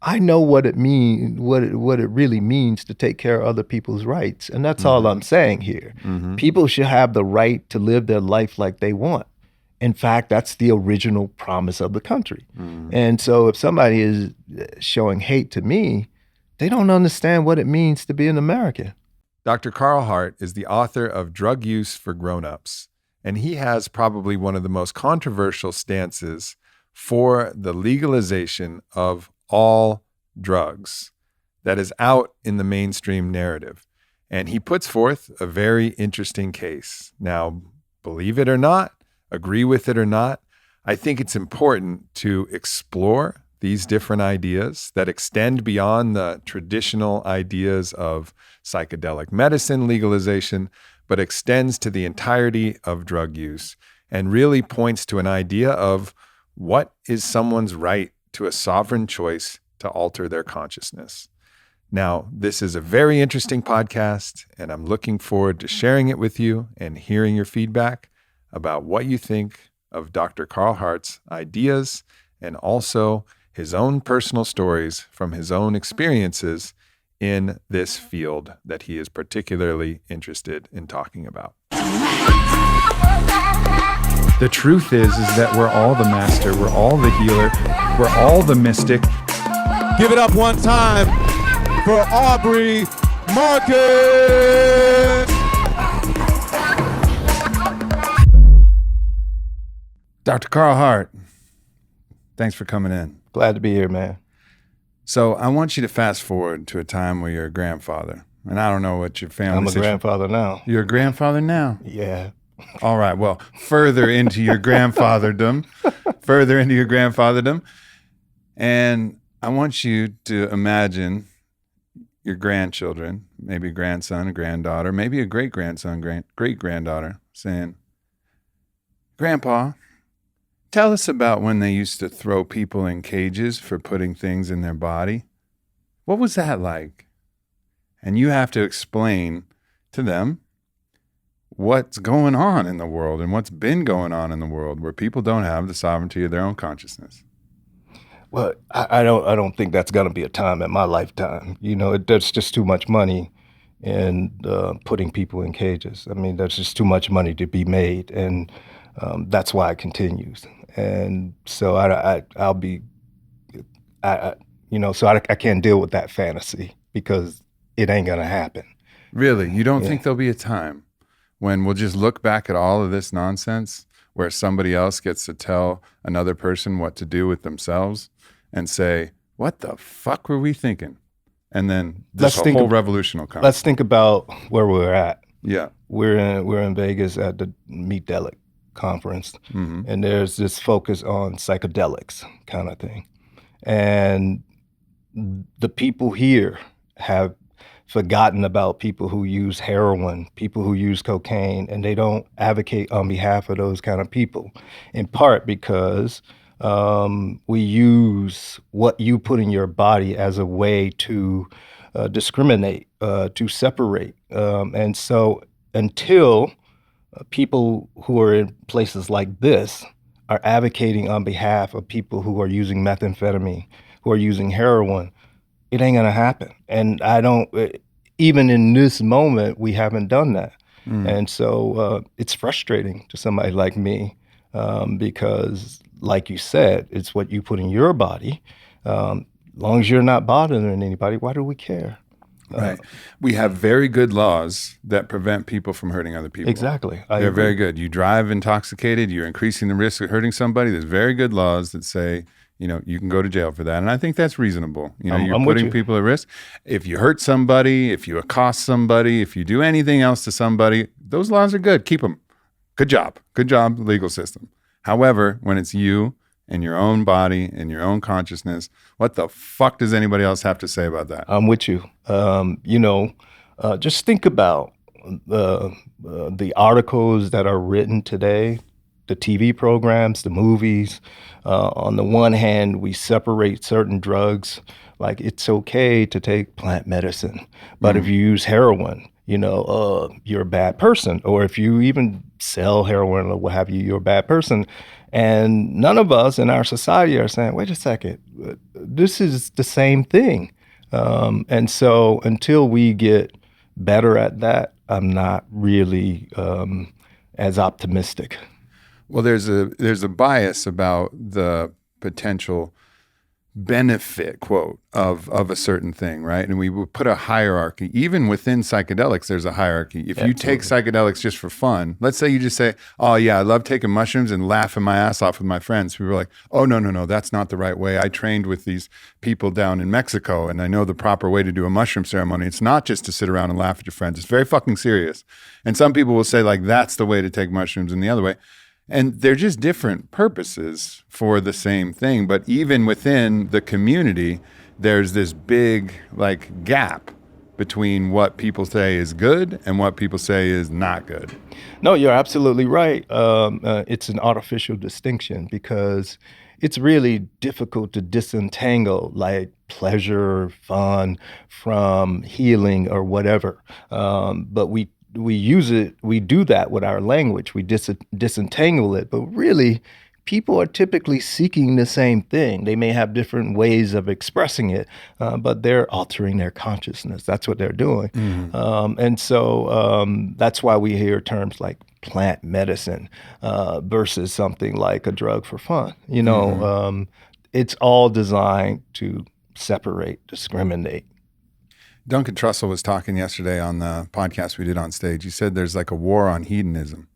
I know what it really means to take care of other people's rights. And that's all I'm saying here. People should have the right to live their life like they want. In fact, that's the original promise of the country. And so if somebody is showing hate to me, they don't understand what it means to be an American. Dr. Carl Hart is the author of Drug Use for Grown-Ups, and he has probably one of the most controversial stances for the legalization of all drugs that is out in the mainstream narrative. And he puts forth a very interesting case. Now, believe it or not, agree with it or not, I think it's important to explore these different ideas that extend beyond the traditional ideas of psychedelic medicine legalization, but extends to the entirety of drug use and really points to an idea of what is someone's right to a sovereign choice to alter their consciousness. Now, this is a very interesting podcast, and I'm looking forward to sharing it with you and hearing your feedback about what you think of Dr. Carl Hart's ideas and also his own personal stories from his own experiences in this field that he is particularly interested in talking about. The truth is that we're all the master, we're all the healer, we're all the mystic. Give it up one time for Aubrey Marcus! Dr. Carl Hart, thanks for coming in. Glad to be here, man. So I want you to fast forward to a time where you're a grandfather. And I don't know what your family... I'm a grandfather now. You're a grandfather now? Yeah. All right. Well, further into your grandfatherdom. And I want you to imagine your grandchildren, maybe a grandson, a granddaughter, maybe a great-grandson, great-granddaughter, saying, Grandpa, tell us about when they used to throw people in cages for putting things in their body. What was that like? And you have to explain to them what's going on in the world and what's been going on in the world where people don't have the sovereignty of their own consciousness. Well, I don't think that's going to be a time in my lifetime. You know, there's just too much money in putting people in cages. I mean, there's just too much money to be made, and that's why it continues. And so I can't deal with that fantasy because it ain't gonna happen. Really? You don't think there'll be a time when we'll just look back at all of this nonsense where somebody else gets to tell another person what to do with themselves and say, what the fuck were we thinking? And then this whole revolution will come. Let's think about where we're at. Yeah. We're in Vegas at the Meatdelic conference, and there's this focus on psychedelics kind of thing. And the people here have forgotten about people who use heroin, people who use cocaine, and they don't advocate on behalf of those kind of people, in part because we use what you put in your body as a way to discriminate, to separate. And so until people who are in places like this are advocating on behalf of people who are using methamphetamine, who are using heroin, it ain't gonna happen. And even in this moment, we haven't done that. And so it's frustrating to somebody like me because, like you said, it's what you put in your body. As long as you're not bothering anybody, why do we care? Right. We have very good laws that prevent people from hurting other people. Exactly. They're very good. You drive intoxicated, you're increasing the risk of hurting somebody. There's very good laws that say, you can go to jail for that. And I think that's reasonable. You're putting people at risk. If you hurt somebody, if you accost somebody, if you do anything else to somebody, those laws are good. Keep them. Good job. Good job, legal system. However, when it's you and your own body and your own consciousness, what the fuck does anybody else have to say about that? I'm with you. Just think about the articles that are written today, the TV programs, the movies. On the one hand, we separate certain drugs, like it's okay to take plant medicine, but if you use heroin, you're a bad person. Or if you even sell heroin or what have you, you're a bad person. And none of us in our society are saying, wait a second, this is the same thing. And so until we get better at that, I'm not really as optimistic. Well, there's a bias about the potential benefit, quote, of a certain thing, right? And we would put a hierarchy. Even within psychedelics, there's a hierarchy. If you take psychedelics just for fun, let's say you just say, oh yeah, I love taking mushrooms and laughing my ass off with my friends. People are like, oh no, that's not the right way. I trained with these people down in Mexico and I know the proper way to do a mushroom ceremony. It's not just to sit around and laugh at your friends. It's very fucking serious. And some people will say like, that's the way to take mushrooms and the other way. And they're just different purposes for the same thing. But even within the community, there's this big like gap between what people say is good and what people say is not good. No, you're absolutely right. It's an artificial distinction because it's really difficult to disentangle like pleasure, fun from healing or whatever. But we use it, we do that with our language, we disentangle it, but really people are typically seeking the same thing. They may have different ways of expressing it, but they're altering their consciousness. That's what they're doing. And so that's why we hear terms like plant medicine versus something like a drug for fun. You know, it's all designed to separate, discriminate. Duncan Trussell was talking yesterday on the podcast we did on stage. He said there's like a war on hedonism.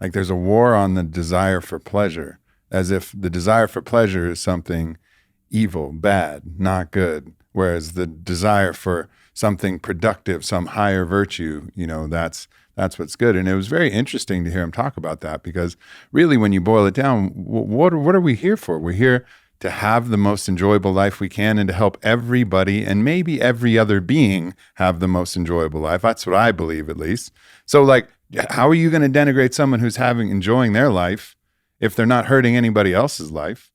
Like there's a war on the desire for pleasure, as if the desire for pleasure is something evil, bad, not good. Whereas the desire for something productive, some higher virtue, you know, that's what's good. And it was very interesting to hear him talk about that because really when you boil it down, what are we here for? We're here to have the most enjoyable life we can and to help everybody and maybe every other being have the most enjoyable life. That's what I believe, at least. So like, how are you going to denigrate someone who's enjoying their life if they're not hurting anybody else's life?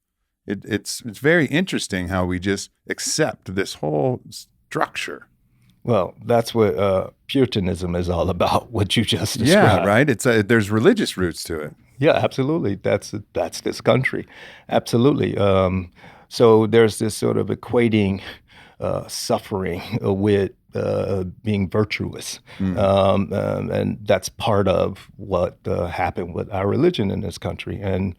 It's very interesting how we just accept this whole structure. Well, that's what Puritanism is all about, what you just described. Yeah, right? There's religious roots to it. Yeah, absolutely. That's this country. Absolutely. So there's this sort of equating suffering with being virtuous. And that's part of what happened with our religion in this country. And,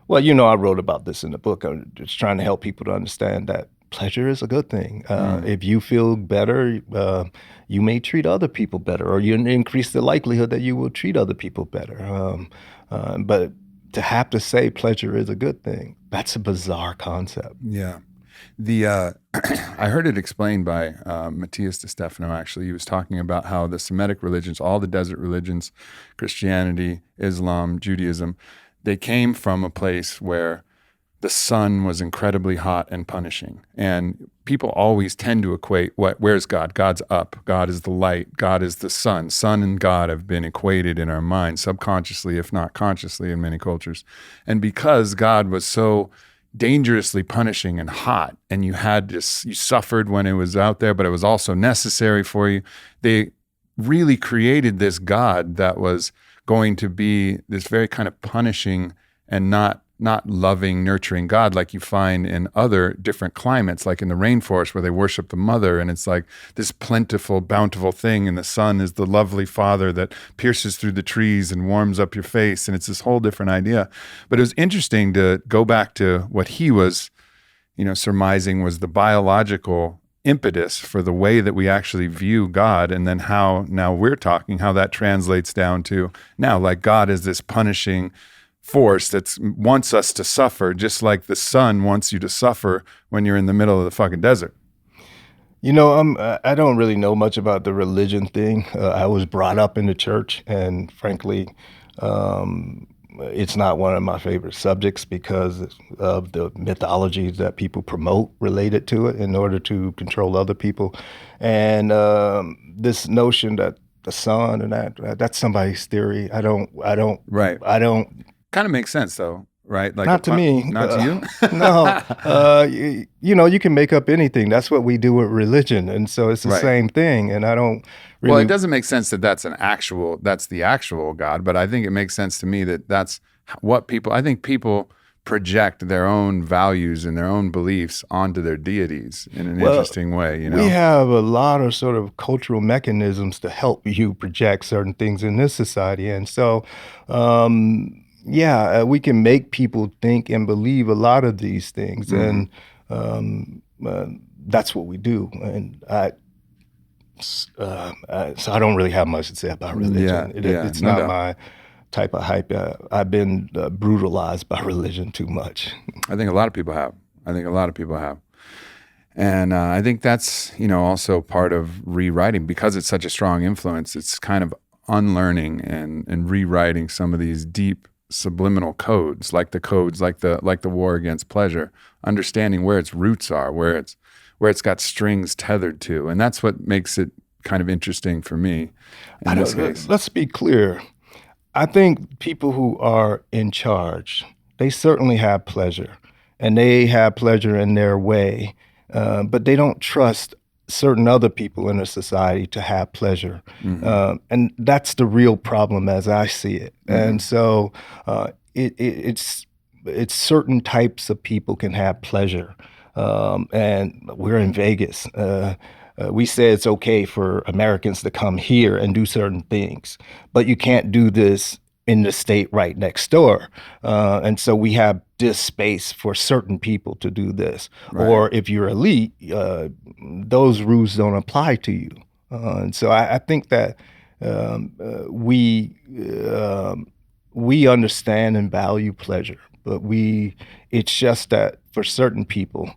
well, you know, I wrote about this in the book. I'm just trying to help people to understand that pleasure is a good thing. If you feel better, you may treat other people better, or you increase the likelihood that you will treat other people better. But to have to say pleasure is a good thing, that's a bizarre concept. Yeah. I heard it explained by Matthias de Stefano, actually. He was talking about how the Semitic religions, all the desert religions, Christianity, Islam, Judaism, they came from a place where the sun was incredibly hot and punishing. And people always tend to equate where's God? God's up. God is the light. God is the sun. Sun and God have been equated in our minds subconsciously, if not consciously, in many cultures. And because God was so dangerously punishing and hot, and you suffered when it was out there, but it was also necessary for you, they really created this God that was going to be this very kind of punishing and not loving, nurturing God like you find in other different climates, like in the rainforest where they worship the mother, and it's like this plentiful, bountiful thing, and the sun is the lovely father that pierces through the trees and warms up your face, and it's this whole different idea. But it was interesting to go back to what he was, surmising was the biological impetus for the way that we actually view God, and then how now we're talking, how that translates down to now, like God is this punishing force that wants us to suffer, just like the sun wants you to suffer when you're in the middle of the fucking desert. I don't really know much about the religion thing. I was brought up in the church, and frankly, it's not one of my favorite subjects because of the mythologies that people promote related to it in order to control other people. And this notion that the sun and that's somebody's theory. I don't. Kind of makes sense though. right? Like Not to me. Not to you? No. You can make up anything. That's what we do with religion. And so it's the Right. same thing. And I don't really. Well, it doesn't make sense that that's the actual God, but I think it makes sense to me that that's what I think people project their own values and their own beliefs onto their deities in an interesting way, you know? We have a lot of sort of cultural mechanisms to help you project certain things in this society. And so, we can make people think and believe a lot of these things. And that's what we do. And so I don't really have much to say about religion. It's no not doubt. my type of hype. I've been brutalized by religion too much. I think a lot of people have. And I think that's, also part of rewriting because it's such a strong influence. It's kind of unlearning and rewriting some of these deep subliminal codes, like the war against pleasure, understanding where its roots are, where it's got strings tethered to. And that's what makes it kind of interesting for me in this case. Let's be clear. I think people who are in charge, they certainly have pleasure, and they have pleasure in their way, but they don't trust certain other people in a society to have pleasure. And that's the real problem as I see it. And so it's certain types of people can have pleasure. And we're in Vegas. We say it's okay for Americans to come here and do certain things, but you can't do this in the state right next door. And so we have this space for certain people to do this. Right. Or if you're elite, those rules don't apply to you. And so I think that we understand and value pleasure, but it's just that for certain people,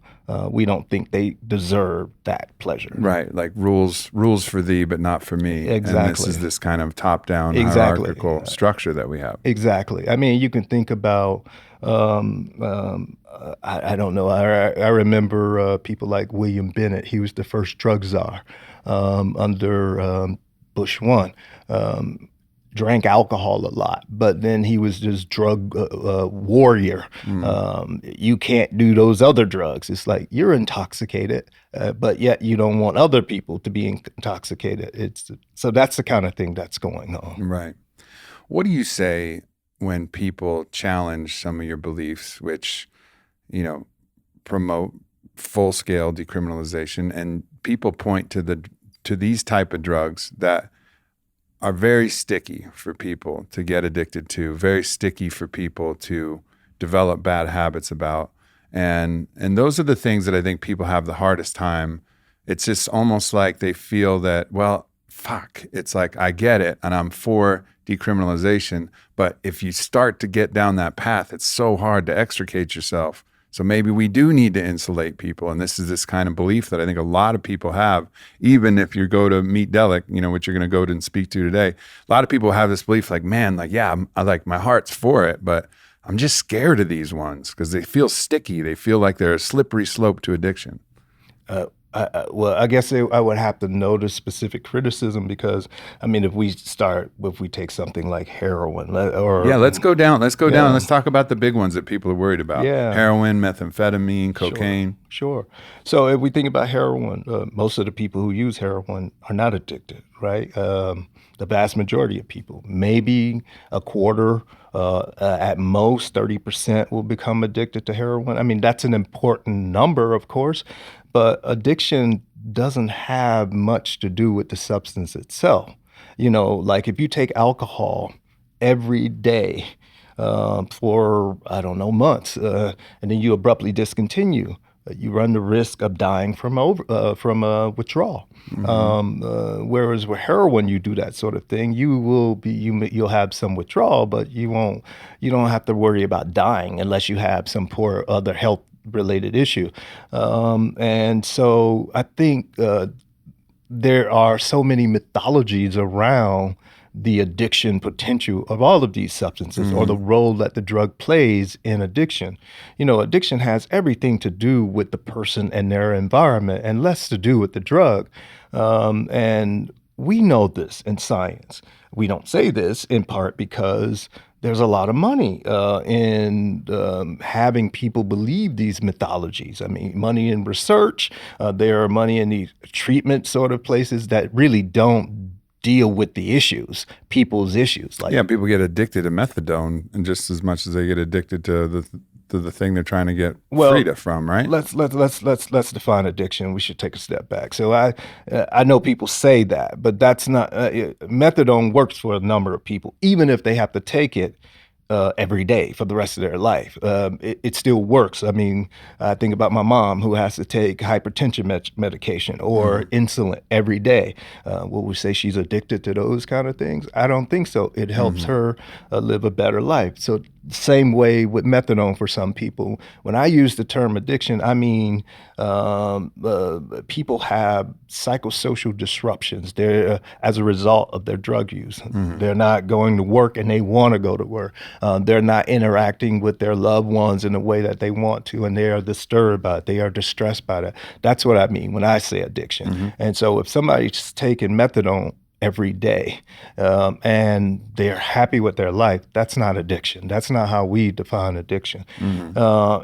we don't think they deserve that pleasure. Right, like rules for thee, but not for me. Exactly. And this is this kind of top-down Exactly. hierarchical structure that we have. Exactly. I mean, you can think about, I don't know, I remember people like William Bennett. He was the first drug czar under Bush 1. Drank alcohol a lot, but then he was this drug warrior. You can't do those other drugs. It's like you're intoxicated, but yet you don't want other people to be intoxicated. So that's the kind of thing that's going on. Right. What do you say when people challenge some of your beliefs, which, promote full-scale decriminalization, and people point to these type of drugs that are very sticky for people to get addicted to, very sticky for people to develop bad habits about. And those are the things that I think people have the hardest time. It's just almost like they feel that, well, fuck, it's like, I get it and I'm for decriminalization, but if you start to get down that path, it's so hard to extricate yourself. So maybe we do need to insulate people. And this is this kind of belief that I think a lot of people have, even if you go to Meet Delic, which you're going to go to and speak to today. A lot of people have this belief like, man, like, yeah, I like my heart's for it, but I'm just scared of these ones because they feel sticky. They feel like they're a slippery slope to addiction. I guess I would have to know the specific criticism because, I mean, if we take something like heroin let's go down. Let's talk about the big ones that people are worried about. Yeah. Heroin, methamphetamine, cocaine. Sure. So if we think about heroin, most of the people who use heroin are not addicted, right? The vast majority of people, maybe a quarter, at most 30% will become addicted to heroin. I mean, that's an important number, of course, but addiction doesn't have much to do with the substance itself. Like if you take alcohol every day for, I don't know, months, and then you abruptly discontinue, you run the risk of dying from withdrawal. Whereas with heroin, you do that sort of thing, you'll have some withdrawal, but you don't have to worry about dying unless you have some poor other health related issue. And so I think there are so many mythologies around the addiction potential of all of these substances or the role that the drug plays in addiction. Addiction has everything to do with the person and their environment and less to do with the drug. And we know this in science. We don't say this in part because there's a lot of money in having people believe these mythologies. I mean, money in research, there are money in these treatment sort of places that really don't deal with the issues, people's issues. Like, Yeah, people get addicted to methadone, and just as much as they get addicted to the thing they're trying to get Well, free from, right? let's define addiction. We should take a step back. So I know people say that, but that's not methadone works for a number of people, even if they have to take it every day for the rest of their life. It still works. I mean, I think about my mom who has to take hypertension medication or insulin every day. Will we say she's addicted to those kind of things? I don't think so. It helps her live a better life. So same way with methadone for some people. When I use the term addiction, I mean people have psychosocial disruptions. They're as a result of their drug use. They're not going to work and they want to go to work. They're not interacting with their loved ones in the way that they want to, and they are disturbed by it. They are distressed by that. That's what I mean when I say addiction. And so if somebody's taking methadone every day and they're happy with their life, that's not addiction. That's not how we define addiction. So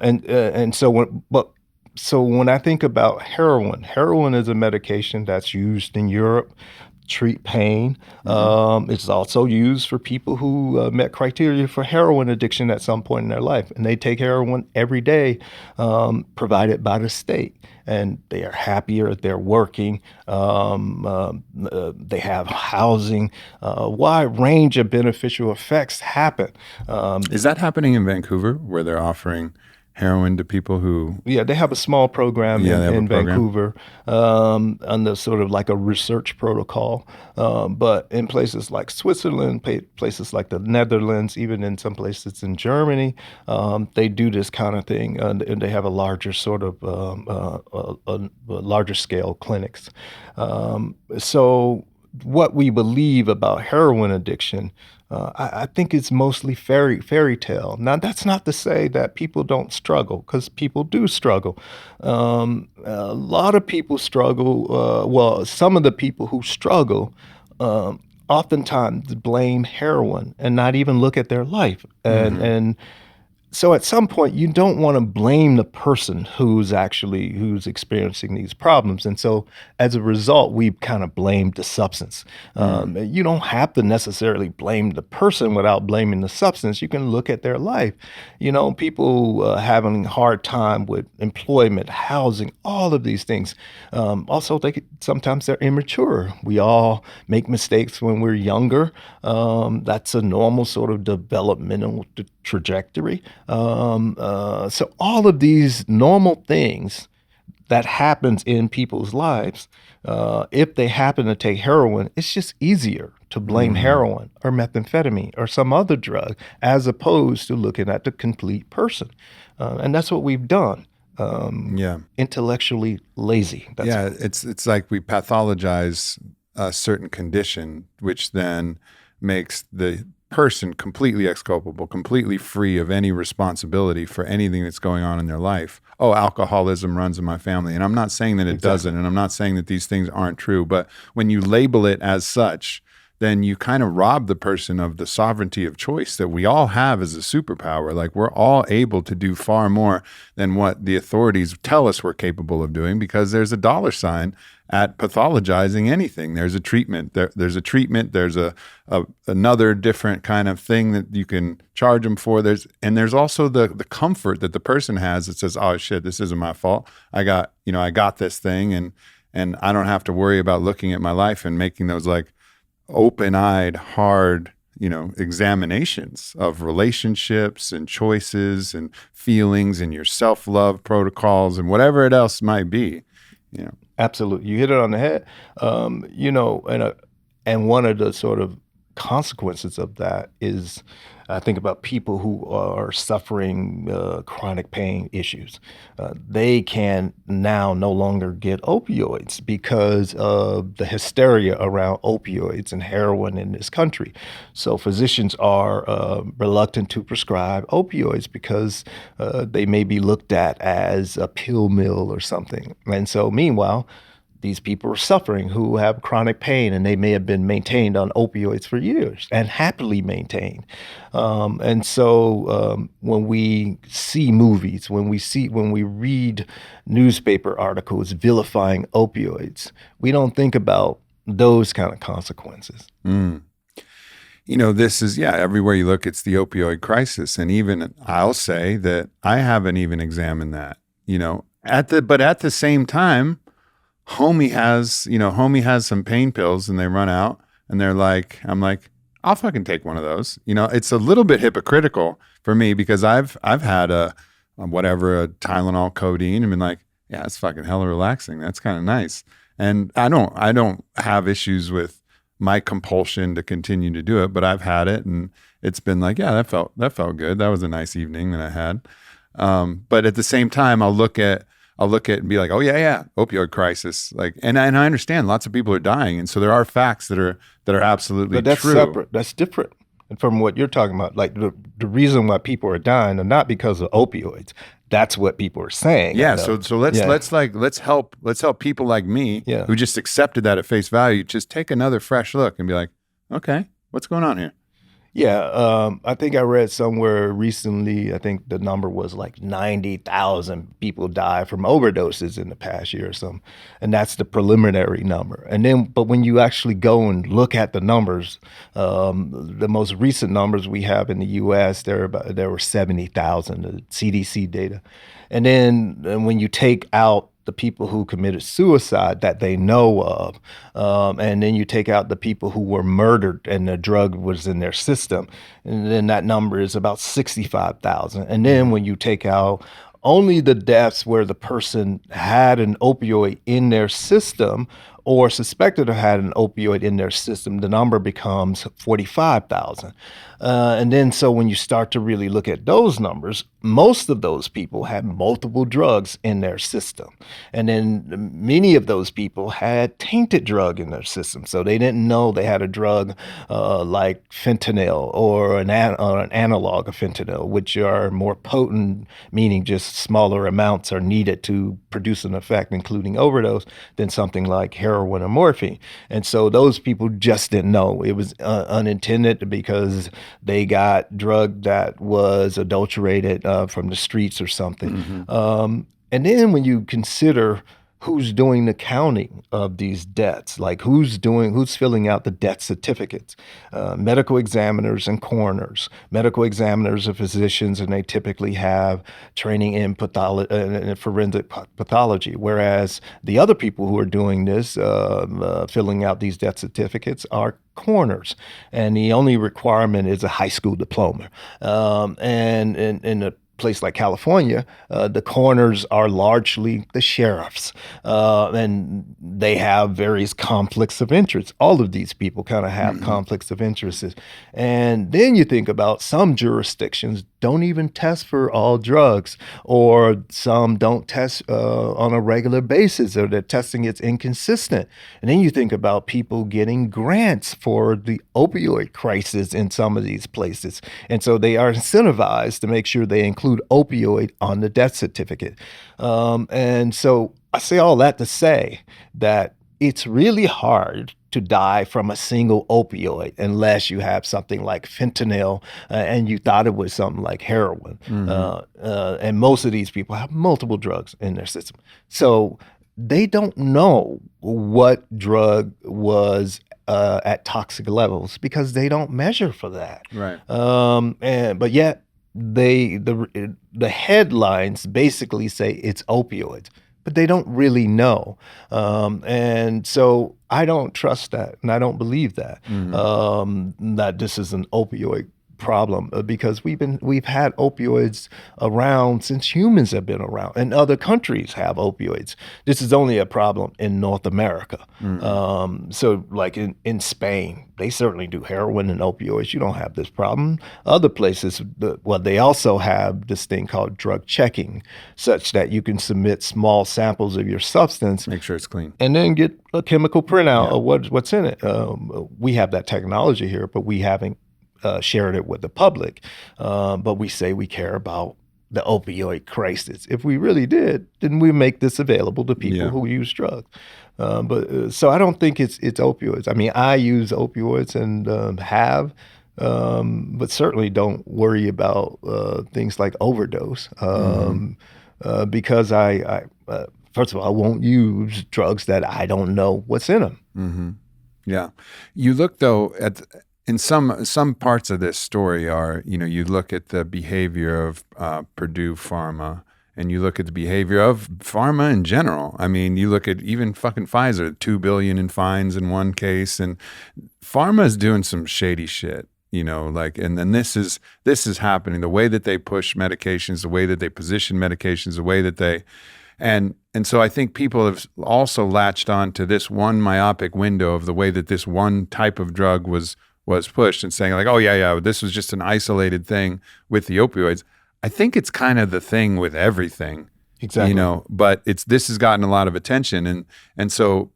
when I think about heroin is a medication that's used in Europe to treat pain. It's also used for people who met criteria for heroin addiction at some point in their life, and they take heroin every day, provided by the state. And they are happier, they're working, they have housing, a wide range of beneficial effects happen. Is that happening in Vancouver, where they're offering heroin to people who? Yeah, they have a small program in program. Vancouver under sort of like a research protocol. But in places like Switzerland, places like the Netherlands, even in some places in Germany, they do this kind of thing, and they have a larger sort of a larger scale clinics. So what we believe about heroin addiction, I think it's mostly fairy tale. Now, that's not to say that people don't struggle, because people do struggle. A lot of people struggle. Well, some of the people who struggle oftentimes blame heroin and not even look at their life. And so at some point, you don't want to blame the person who's experiencing these problems. And so as a result, we kind of blamed the substance. You don't have to necessarily blame the person without blaming the substance. You can look at their life. You know, people having a hard time with employment, housing, all of these things. Also, sometimes they're immature. We all make mistakes when we're younger. That's a normal sort of developmental trajectory. So all of these normal things that happens in people's lives, if they happen to take heroin, it's just easier to blame heroin or methamphetamine or some other drug as opposed to looking at the complete person. And that's what we've done. Intellectually lazy. It's like we pathologize a certain condition, which then makes the person completely exculpable, completely free of any responsibility for anything that's going on in their life. Oh, alcoholism runs in my family. And I'm not saying that it doesn't, and I'm not saying that these things aren't true, but when you label it as such, then you kind of rob the person of the sovereignty of choice that we all have as a superpower. Like, we're all able to do far more than what the authorities tell us we're capable of doing, because there's a dollar sign at pathologizing anything. There's a treatment. There's a treatment. There's another different kind of thing that you can charge them for. There's also the comfort that the person has that says, oh shit, this isn't my fault. I got this thing, and I don't have to worry about looking at my life and making those like open-eyed, hard, examinations of relationships and choices and feelings and your self-love protocols and whatever it else might be. Absolutely. You hit it on the head. And one of the sort of consequences of that is, I think about people who are suffering chronic pain issues. They can now no longer get opioids because of the hysteria around opioids and heroin in this country. So physicians are reluctant to prescribe opioids because they may be looked at as a pill mill or something. And so meanwhile, these people are suffering who have chronic pain, and they may have been maintained on opioids for years and happily maintained. And so when we see movies, when we read newspaper articles vilifying opioids, we don't think about those kind of consequences. This is, everywhere you look, it's the opioid crisis. And even I'll say that I haven't even examined that, but at the same time, homie has some pain pills and they run out and I'm like, I'll fucking take one of those. It's a little bit hypocritical for me because I've had a Tylenol codeine and been like, yeah, it's fucking hella relaxing. That's kind of nice. And I don't have issues with my compulsion to continue to do it, but I've had it and it's been like, yeah, that felt good. That was a nice evening that I had. But at the same time, I'll look at and be like, oh yeah, opioid crisis. Like, and I understand lots of people are dying, and so there are facts that are absolutely but that's true. Separate. That's different from what you're talking about. Like the reason why people are dying are not because of opioids. That's what people are saying. Yeah. So let's help people like me who just accepted that at face value. Just take another fresh look and be like, okay, what's going on here? Yeah, I think I read somewhere recently, I think the number was like 90,000 people died from overdoses in the past year or something. And that's the preliminary number. And then, but when you actually go and look at the numbers, the most recent numbers we have in the U.S., there were 70,000, the CDC data. And then when you take out the people who committed suicide that they know of, and then you take out the people who were murdered and the drug was in their system, and then that number is about 65,000. And then when you take out only the deaths where the person had an opioid in their system or suspected to have had an opioid in their system, the number becomes 45,000. And then so when you start to really look at those numbers, most of those people had multiple drugs in their system. And then many of those people had tainted drug in their system. So they didn't know they had a drug like fentanyl or an analog of fentanyl, which are more potent, meaning just smaller amounts are needed to produce an effect, including overdose, than something like heroin or morphine. And so those people just didn't know. It was unintended because they got drug that was adulterated from the streets or something. And then when you consider who's doing the counting of these deaths, like who's filling out the death certificates, medical examiners and coroners. Medical examiners are physicians, and they typically have training in forensic pathology, whereas the other people who are doing this, filling out these death certificates, are coroners, and the only requirement is a high school diploma. And in a place like California, the coroners are largely the sheriffs, and they have various conflicts of interest. All of these people kind of have conflicts of interest. And then you think about some jurisdictions don't even test for all drugs, or some don't test on a regular basis, or their testing is inconsistent. And then you think about people getting grants for the opioid crisis in some of these places. And so they are incentivized to make sure they include opioid on the death certificate. And so I say all that to say that it's really hard to die from a single opioid unless you have something like fentanyl and you thought it was something like heroin. And most of these people have multiple drugs in their system. So they don't know what drug was at toxic levels because they don't measure for that. Right. But yet the headlines basically say it's opioids, but they don't really know. And so I don't trust that, and I don't believe that, that this is an opioid problem, because we've had opioids around since humans have been around, and other countries have opioids. This is only a problem in North America. So like in Spain, they certainly do heroin and opioids. You don't have this problem. Other places, they also have this thing called drug checking, such that you can submit small samples of your substance, make sure it's clean, and then get a chemical printout of what's in it. We have that technology here, but we haven't shared it with the public, but we say we care about the opioid crisis. If we really did, then we make this available to people Yeah. who use drugs. So I don't think it's opioids. I mean, I use opioids and have, but certainly don't worry about things like overdose because first of all, I won't use drugs that I don't know what's in them. Yeah. You look though at in some parts of this story are, you look at the behavior of Purdue Pharma and you look at the behavior of pharma in general. I mean, you look at even fucking Pfizer, $2 billion in fines in one case, and pharma is doing some shady shit. And then this is happening. The way that they push medications, the way that they position medications, the way that they and so I think people have also latched on to this one myopic window of the way that this one type of drug was pushed and saying like, oh yeah, this was just an isolated thing with the opioids. I think it's kind of the thing with everything. Exactly. But this has gotten a lot of attention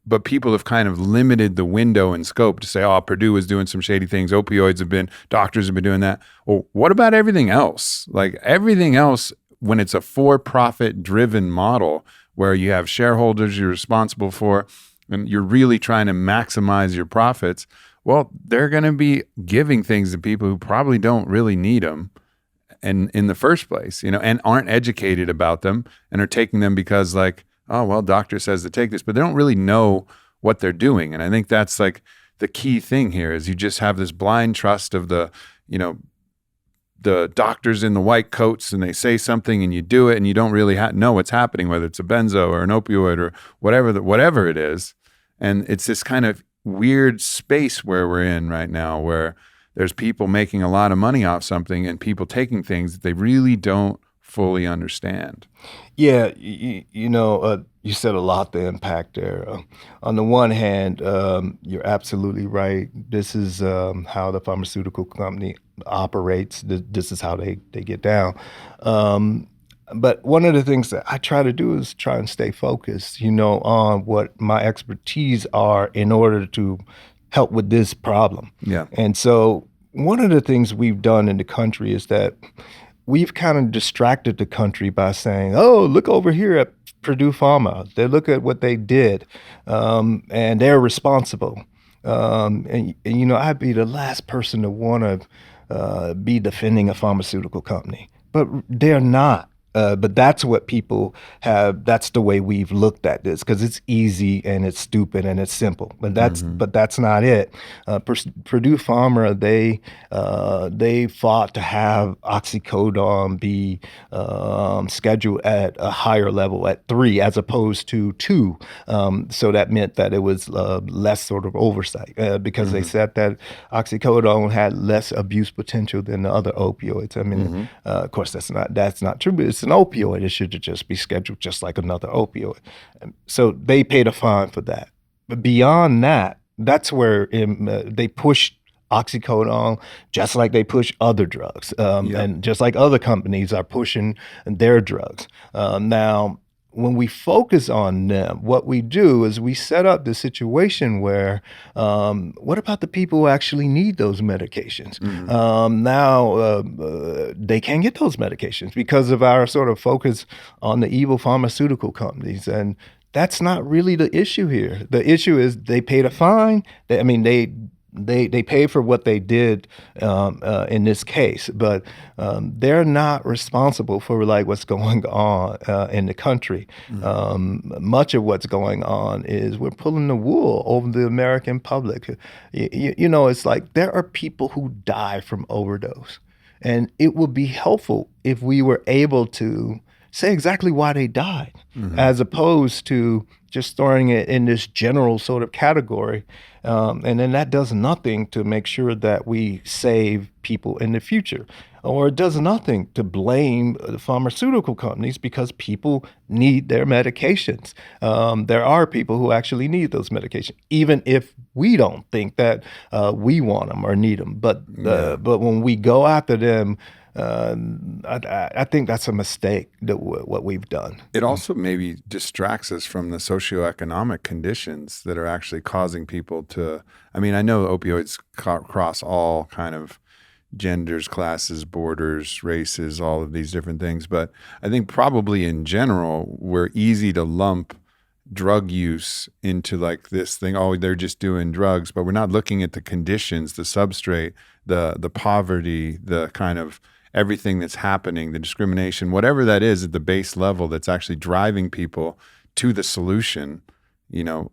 but people have kind of limited the window and scope to say, oh, Purdue is doing some shady things. Doctors have been doing that. Well, what about everything else? Like everything else, when it's a for-profit driven model where you have shareholders you're responsible for and you're really trying to maximize your profits, well, they're going to be giving things to people who probably don't really need them. And in the first place, and aren't educated about them and are taking them because like, oh, well, doctor says to take this, but they don't really know what they're doing. And I think that's like the key thing here is you just have this blind trust of the doctors in the white coats and they say something and you do it and you don't really know what's happening, whether it's a benzo or an opioid or whatever it is. And it's this kind of weird space where we're in right now where there's people making a lot of money off something and people taking things that they really don't fully understand. Yeah, you said a lot to impact there. On the one hand, you're absolutely right. This is how the pharmaceutical company operates. This is how they get down. But one of the things that I try to do is try and stay focused, on what my expertise are in order to help with this problem. Yeah. And so one of the things we've done in the country is that we've kind of distracted the country by saying, oh, look over here at Purdue Pharma. They look at what they did, and they're responsible. I'd be the last person to want to be defending a pharmaceutical company, but they're not. But that's what people have. That's the way we've looked at this because it's easy and it's stupid and it's simple. But that's not it. Purdue Pharma they fought to have oxycodone be scheduled at a higher level at 3 as opposed to 2. So that meant that it was less sort of oversight because they said that oxycodone had less abuse potential than the other opioids. I mean, of course that's not true. But it's an opioid. It should just be scheduled just like another opioid. So they paid a fine for that. But beyond that, that's where they pushed oxycodone just like they push other drugs. And just like other companies are pushing their drugs. Now, when we focus on them, what we do is we set up the situation where, what about the people who actually need those medications? Now they can't get those medications because of our sort of focus on the evil pharmaceutical companies. And that's not really the issue here. The issue is they paid a fine. They pay for what they did in this case, but they're not responsible for like what's going on in the country. Much of what's going on is we're pulling the wool over the American public. It's like there are people who die from overdose, and it would be helpful if we were able to say exactly why they died, as opposed to just throwing it in this general sort of category. And then that does nothing to make sure that we save people in the future. Or it does nothing to blame the pharmaceutical companies because people need their medications. There are people who actually need those medications, even if we don't think that we want them or need them. But when we go after them, I think that's a mistake what we've done. It also maybe distracts us from the socioeconomic conditions that are actually causing people to. I mean, I know opioids cross all kind of genders, classes, borders, races, all of these different things. But I think probably in general, we're easy to lump drug use into like this thing. Oh, they're just doing drugs, but we're not looking at the conditions, the substrate, the poverty, the kind of everything that's happening, the discrimination, whatever that is at the base level that's actually driving people to the solution,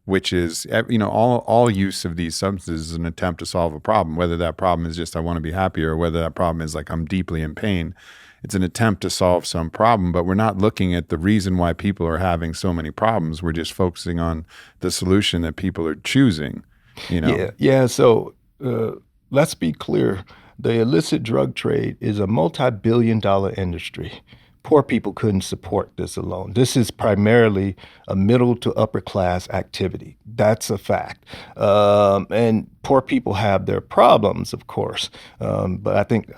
which is, all use of these substances is an attempt to solve a problem, whether that problem is just I want to be happy or whether that problem is like I'm deeply in pain. It's an attempt to solve some problem, but we're not looking at the reason why people are having so many problems. We're just focusing on the solution that people are choosing, Yeah. So let's be clear. The illicit drug trade is a multi-billion-dollar industry. Poor people couldn't support this alone. This is primarily a middle to upper class activity. That's a fact. And poor people have their problems, of course. But I think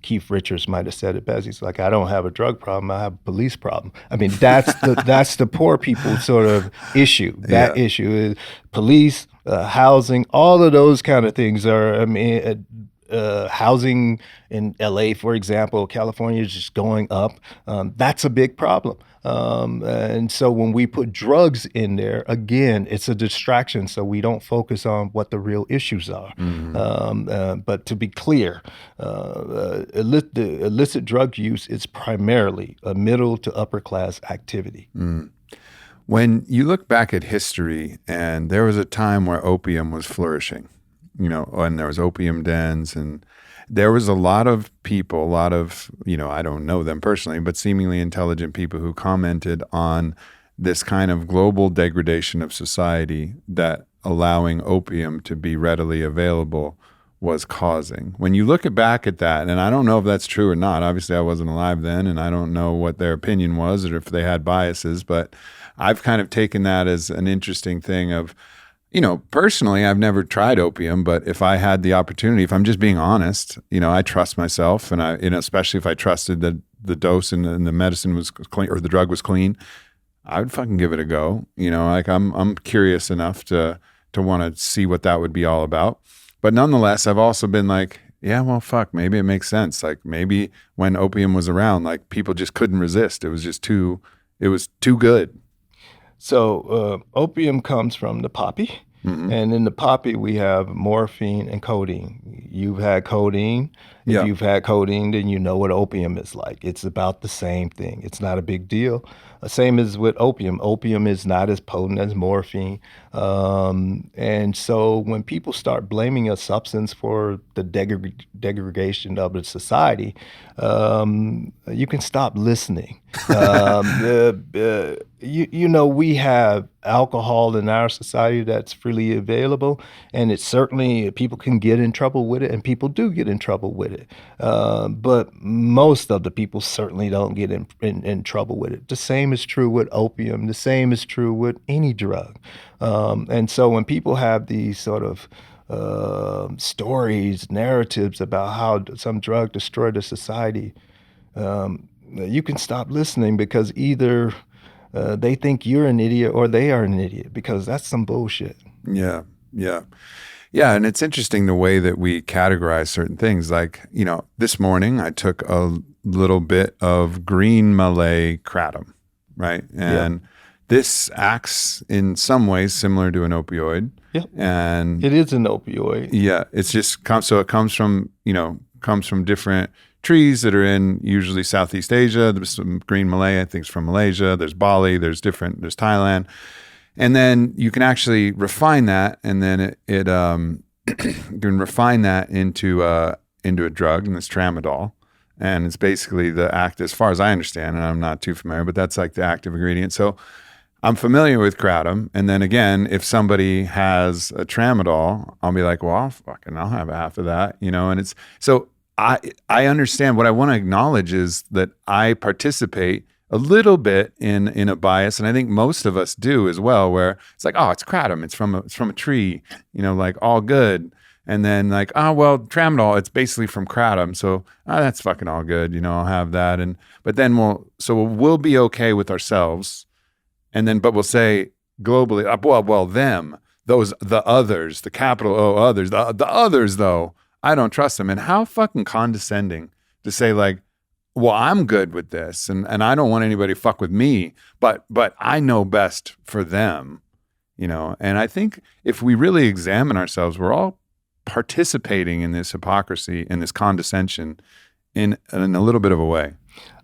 Keith Richards might have said it best. He's like, I don't have a drug problem, I have a police problem. I mean, that's the poor people sort of issue. That issue is police, housing, all of those kind of things are, housing in LA, for example, California is just going up. That's a big problem. And so when we put drugs in there, again, it's a distraction. So we don't focus on what the real issues are. But to be clear, the illicit drug use is primarily a middle to upper class activity. When you look back at history, and there was a time where opium was flourishing, and there was opium dens, and there was a lot of people, I don't know them personally, but seemingly intelligent people who commented on this kind of global degradation of society that allowing opium to be readily available was causing. When you look back at that, and I don't know if that's true or not, obviously I wasn't alive then, and I don't know what their opinion was or if they had biases, but I've kind of taken that as an interesting thing of, personally, I've never tried opium, but if I had the opportunity, if I'm just being honest, I trust myself, and especially if I trusted that the dose and the medicine was clean or the drug was clean, I would fucking give it a go. I'm curious enough to want to see what that would be all about. But nonetheless, I've also been like, yeah, well, fuck, maybe it makes sense. Like maybe when opium was around, like people just couldn't resist. It was too good. So opium comes from the poppy. And in the poppy, we have morphine and codeine. You've had codeine. If you've had codeine, then you know what opium is like. It's about the same thing. It's not a big deal. Same as with opium. Opium is not as potent as morphine. And so when people start blaming a substance for the degradation of the society, you can stop listening. We have alcohol in our society that's freely available, and it's certainly people can get in trouble with it, and people do get in trouble with it. But most of the people certainly don't get in trouble with it. The same is true with opium. The same is true with any drug. And so when people have these sort of stories, narratives about how some drug destroyed a society, you can stop listening, because either they think you're an idiot or they are an idiot, because that's some bullshit. Yeah. And it's interesting the way that we categorize certain things. Like, this morning I took a little bit of green Malay kratom, right? And this acts in some ways similar to an opioid. Yeah. And it is an opioid. Yeah. It's just it comes from different trees that are in usually Southeast Asia. There's some green Malay, I think it's from Malaysia. There's Bali, there's Thailand. And then you can actually refine that, and then you can refine that into a drug, and it's tramadol. And it's basically the act, as far as I understand, and I'm not too familiar, but that's like the active ingredient. So I'm familiar with kratom. And then again, if somebody has a tramadol, I'll be like, well, I'll have half of that, and it's so I understand. What I want to acknowledge is that I participate a little bit in a bias, and I think most of us do as well, where it's like, oh, it's kratom, it's from a tree, like all good. And then like, oh, well, tramadol, it's basically from kratom, so that's fucking all good, I'll have that. But then we'll be okay with ourselves, but we'll say globally, well, them, the others, the capital O others, the others though, I don't trust them. And how fucking condescending to say like, well, I'm good with this and I don't want anybody to fuck with me, but I know best for them, you know? And I think if we really examine ourselves, we're all participating in this hypocrisy and this condescension in a little bit of a way.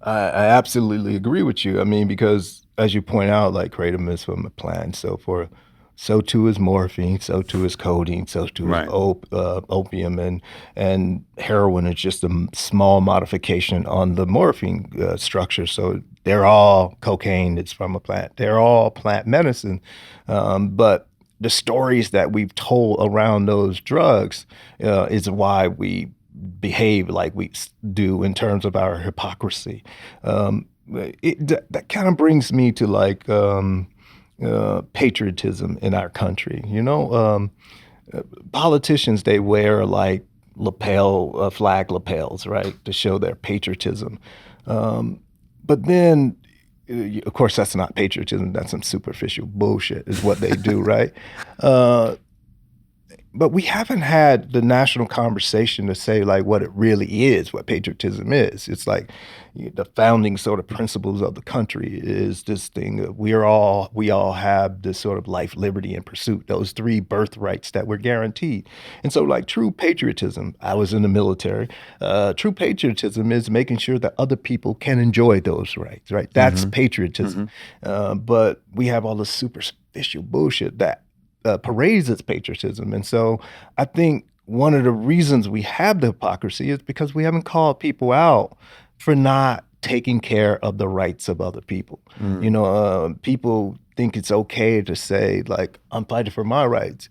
I absolutely agree with you. I mean, because as you point out, like kratom is from a plant, so too is morphine, so too is codeine, so too Right. is opium, and heroin is just a small modification on the morphine structure. So they're all cocaine. It's from a plant. They're all plant medicine, but the stories that we've told around those drugs is why we behave like we do in terms of our hypocrisy. That kind of brings me to like patriotism in our country. You know, politicians, they wear like flag lapels, right, to show their patriotism. But then, of course, that's not patriotism. That's some superficial bullshit is what they do, right? But we haven't had the national conversation to say like what it really is, what patriotism is. It's like the founding sort of principles of the country is this thing of we all have this sort of life, liberty, and pursuit, those three birthrights that we're guaranteed. And so like true patriotism, I was in the military, true patriotism is making sure that other people can enjoy those rights, right? That's patriotism. But we have all this superficial bullshit that parades its patriotism. And so I think one of the reasons we have the hypocrisy is because we haven't called people out for not taking care of the rights of other people. You know, people think it's okay to say like, I'm fighting for my rights.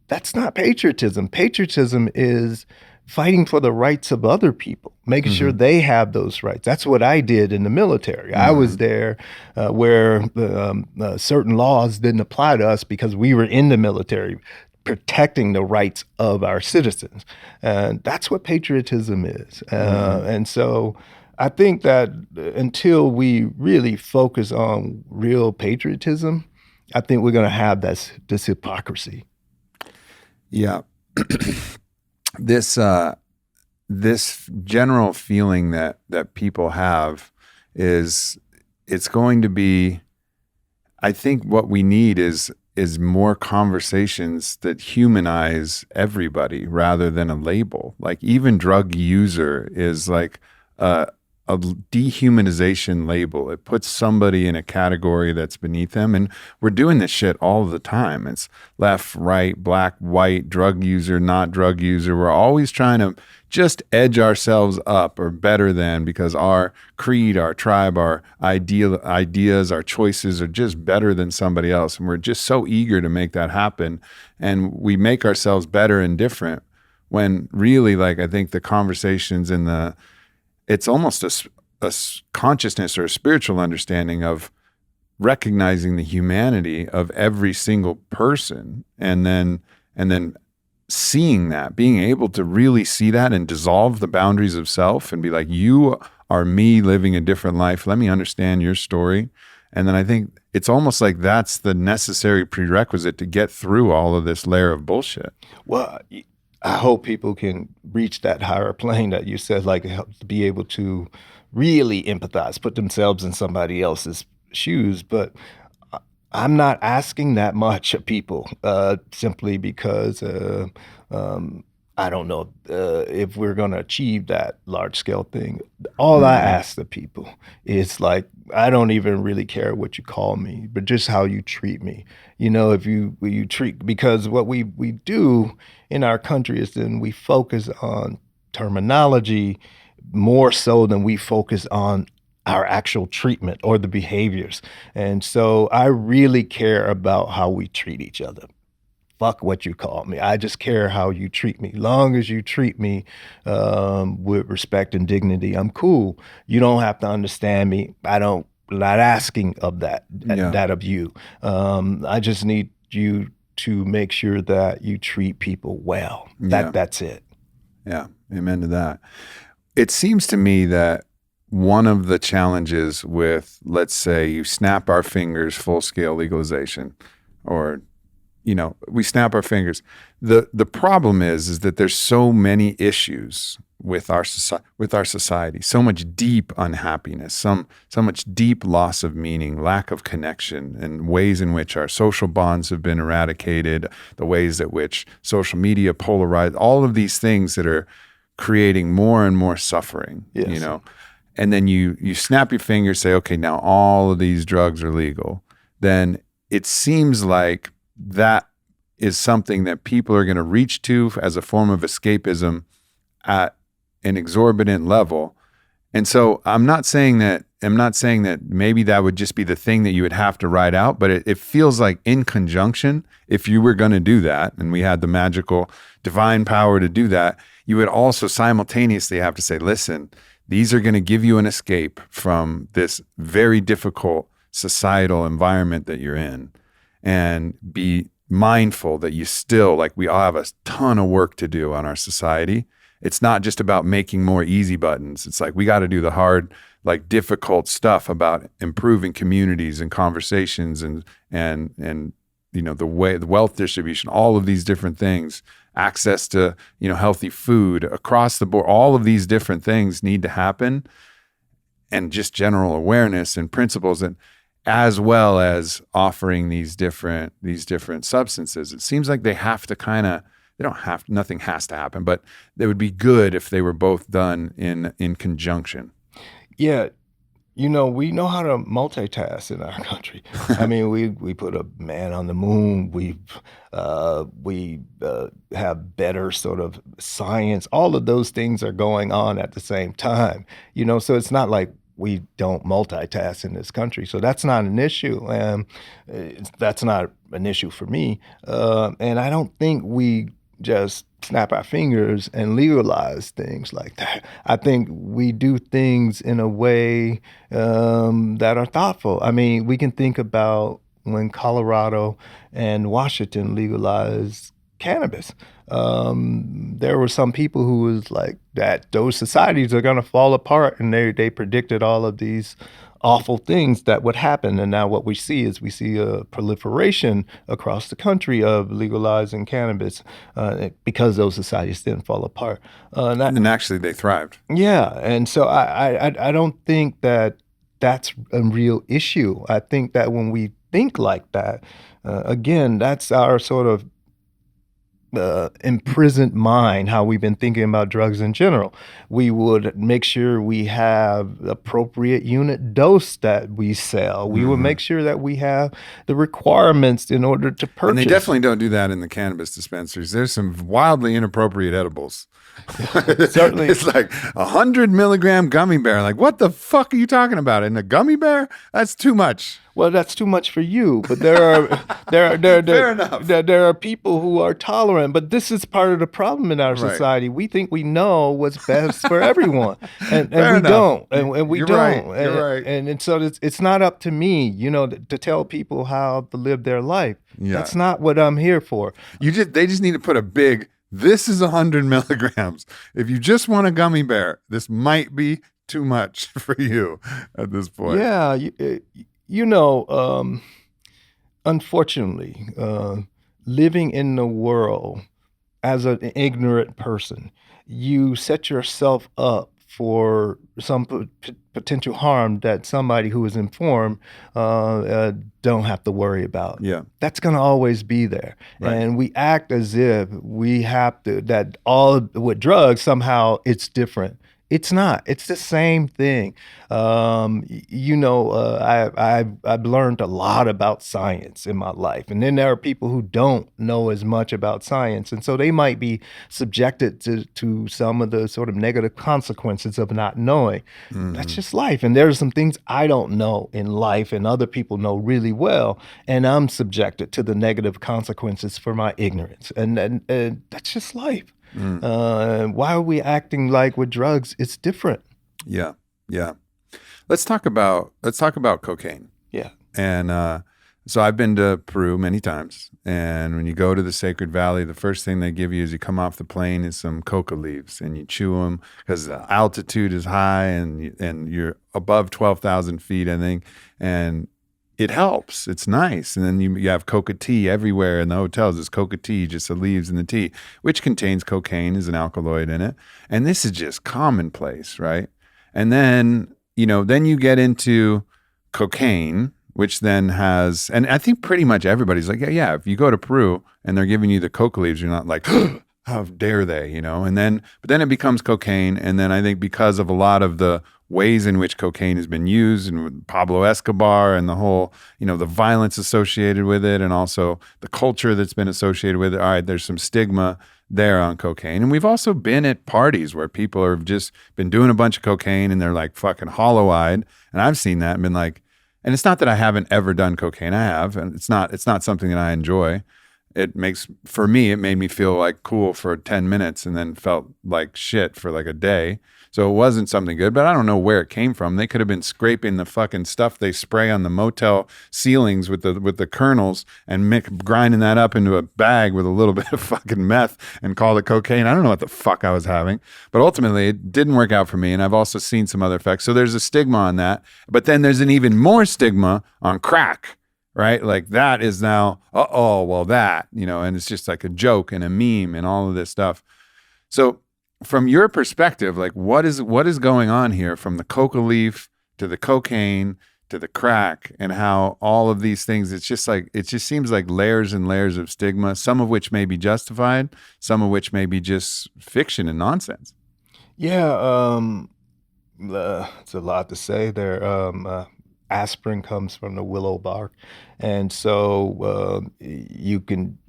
That's not patriotism. Patriotism is fighting for the rights of other people, making sure they have those rights. That's what I did in the military. I was there where certain laws didn't apply to us because we were in the military, protecting the rights of our citizens. And that's what patriotism is. And so I think that until we really focus on real patriotism, I think we're going to have this hypocrisy. Yeah. This general feeling that people have is it's going to be, I think what we need is more conversations that humanize everybody rather than a label. Like even drug user is like a dehumanization label. It puts somebody in a category that's beneath them. And we're doing this shit all the time. It's left, right, black, white, drug user, not drug user. We're always trying to just edge ourselves up or better than because our creed, our tribe, our ideas, our choices are just better than somebody else. And we're just so eager to make that happen. And we make ourselves better and different when really, like, I think the conversations in it's almost a consciousness or a spiritual understanding of recognizing the humanity of every single person and then seeing that, being able to really see that and dissolve the boundaries of self and be like, you are me living a different life. Let me understand your story. And then I think it's almost like that's the necessary prerequisite to get through all of this layer of bullshit. Well, I hope people can reach that higher plane that you said, like to be able to really empathize, put themselves in somebody else's shoes. But I'm not asking that much of people simply because I don't know if we're going to achieve that large scale thing. All I ask the people is like, I don't even really care what you call me, but just how you treat me. You know, if you treat, because what we do in our country is then we focus on terminology more so than we focus on our actual treatment or the behaviors. And so I really care about how we treat each other. Fuck what you call me. I just care how you treat me. Long as you treat me with respect and dignity, I'm cool. You don't have to understand me. I'm not asking of that of you. I just need you to make sure that you treat people well. That's it. Yeah, amen to that. It seems to me that one of the challenges with, let's say, you snap our fingers, full-scale legalization, or we snap our fingers. The problem is that there's so many issues with our society, so much deep unhappiness, so much deep loss of meaning, lack of connection, and ways in which our social bonds have been eradicated, the ways at which social media polarize, all of these things that are creating more and more suffering. Yes. And then you snap your fingers, say, okay, now all of these drugs are legal. Then it seems like that is something that people are going to reach to as a form of escapism at an exorbitant level. And so I'm not saying that maybe that would just be the thing that you would have to write out, but it feels like in conjunction, if you were going to do that and we had the magical divine power to do that, you would also simultaneously have to say, listen, these are going to give you an escape from this very difficult societal environment that you're in, and be mindful that you still, like, we all have a ton of work to do on our society. It's not just about making more easy buttons. It's like we got to do the hard, like difficult stuff about improving communities and conversations and the wealth distribution, all of these different things, access to, healthy food across the board. All of these different things need to happen, and just general awareness and principles, and as well as offering these different substances. It seems like they have to nothing has to happen, but it would be good if they were both done in conjunction. Yeah. We know how to multitask in our country. I mean, we put a man on the moon. We have better sort of science. All of those things are going on at the same time. So it's not like we don't multitask in this country. So that's not an issue. That's not an issue for me. And I don't think we just snap our fingers and legalize things like that. I think we do things in a way that are thoughtful. I mean, we can think about when Colorado and Washington legalized cannabis. There were some people who was like that those societies are going to fall apart, and they predicted all of these awful things that would happen. And now what we see a proliferation across the country of legalizing cannabis because those societies didn't fall apart. And actually they thrived. Yeah. And so I don't think that that's a real issue. I think that when we think like that, again, that's our sort of imprisoned mind, how we've been thinking about drugs in general. We would make sure we have appropriate unit dose that we sell. We would make sure that we have the requirements in order to purchase. And they definitely don't do that in the cannabis dispensaries. There's some wildly inappropriate edibles. Certainly. It's like 100 milligram gummy bear. Like, what the fuck are you talking about? In a gummy bear? That's too much. Well, that's too much for you, but there are Fair enough. There are people who are tolerant, but this is part of the problem in our society. We think we know what's best for everyone, and we don't, and we You're don't. right. You're right. And so it's not up to me, to tell people how to live their life. Yeah. That's not what I'm here for. They just need to put a big, this is 100 milligrams. If you just want a gummy bear, this might be too much for you at this point. Yeah. Unfortunately, living in the world as an ignorant person, you set yourself up for some potential harm that somebody who is informed don't have to worry about. Yeah. That's going to always be there. Right. And we act as if we have to, that all with drugs, somehow it's different. It's not. It's the same thing. I've learned a lot about science in my life. And then there are people who don't know as much about science. And so they might be subjected to some of the sort of negative consequences of not knowing. That's just life. And there's some things I don't know in life and other people know really well. And I'm subjected to the negative consequences for my ignorance. And that's just life. Why are we acting like with drugs it's different? Yeah. Let's talk about cocaine. Yeah. And so I've been to Peru many times, and when you go to the Sacred Valley, the first thing they give you as you come off the plane is some coca leaves, and you chew them because the altitude is high, and you're above 12,000 feet, I think, and it helps. It's nice. And then you have coca tea everywhere in the hotels. It's coca tea, just the leaves in the tea, which contains cocaine as an alkaloid in it. And this is just commonplace, right? And then, then you get into cocaine, which then has, and I think pretty much everybody's like, yeah, if you go to Peru and they're giving you the coca leaves, you're not like, how dare they, but then it becomes cocaine. And then I think because of a lot of the ways in which cocaine has been used, and with Pablo Escobar and the whole, the violence associated with it, and also the culture that's been associated with it. All right, there's some stigma there on cocaine. And we've also been at parties where people have just been doing a bunch of cocaine and they're like fucking hollow-eyed. And I've seen that and been like, and it's not that I haven't ever done cocaine. I have, and it's not something that I enjoy. It made me feel like cool for 10 minutes and then felt like shit for like a day. So it wasn't something good, but I don't know where it came from. They could have been scraping the fucking stuff they spray on the motel ceilings with the kernels and grinding that up into a bag with a little bit of fucking meth and call it cocaine. I don't know what the fuck I was having, but ultimately it didn't work out for me. And I've also seen some other effects. So there's a stigma on that, but then there's an even more stigma on crack. Right? Like that is now, and it's just like a joke and a meme and all of this stuff. So from your perspective, like what is going on here from the coca leaf to the cocaine to the crack, and how all of these things, it just seems like layers and layers of stigma, some of which may be justified, some of which may be just fiction and nonsense. Yeah, it's a lot to say there. Aspirin comes from the willow bark, and so you can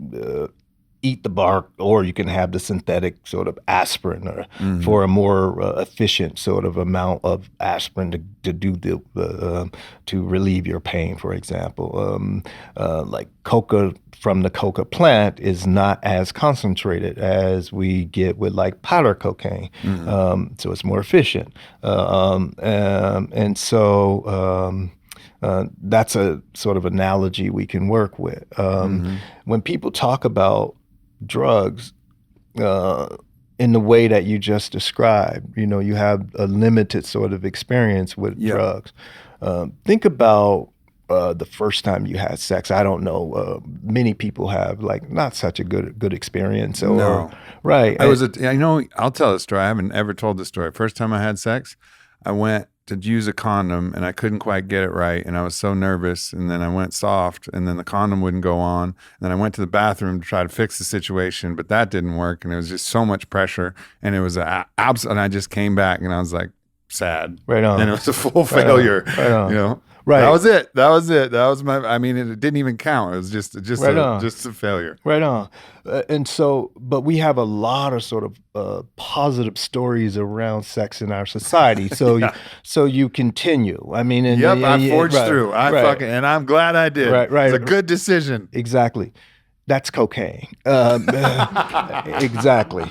eat the bark, or you can have the synthetic sort of aspirin, or for a more efficient sort of amount of aspirin to do to relieve your pain. For example, like coca from the coca plant is not as concentrated as we get with like powder cocaine, so it's more efficient, and so. That's a sort of analogy we can work with. When people talk about drugs in the way that you just described, you have a limited sort of experience with drugs. Think about the first time you had sex. I don't know. Many people have like not such a good experience. No. Right. I'll tell a story. I haven't ever told this story. First time I had sex, I went to use a condom and I couldn't quite get it right. And I was so nervous. And then I went soft and then the condom wouldn't go on. And then I went to the bathroom to try to fix the situation, but that didn't work. And it was just so much pressure. And it was and I just came back and I was like sad. Right on. And it was a full failure. Right on. Right. That was it. That was it didn't even count. It was just a failure. Right on. And so, but we have a lot of sort of positive stories around sex in our society. So, so you continue. I mean, I forged through. And I'm glad I did. Right. It's a good decision. Exactly. That's cocaine. Exactly.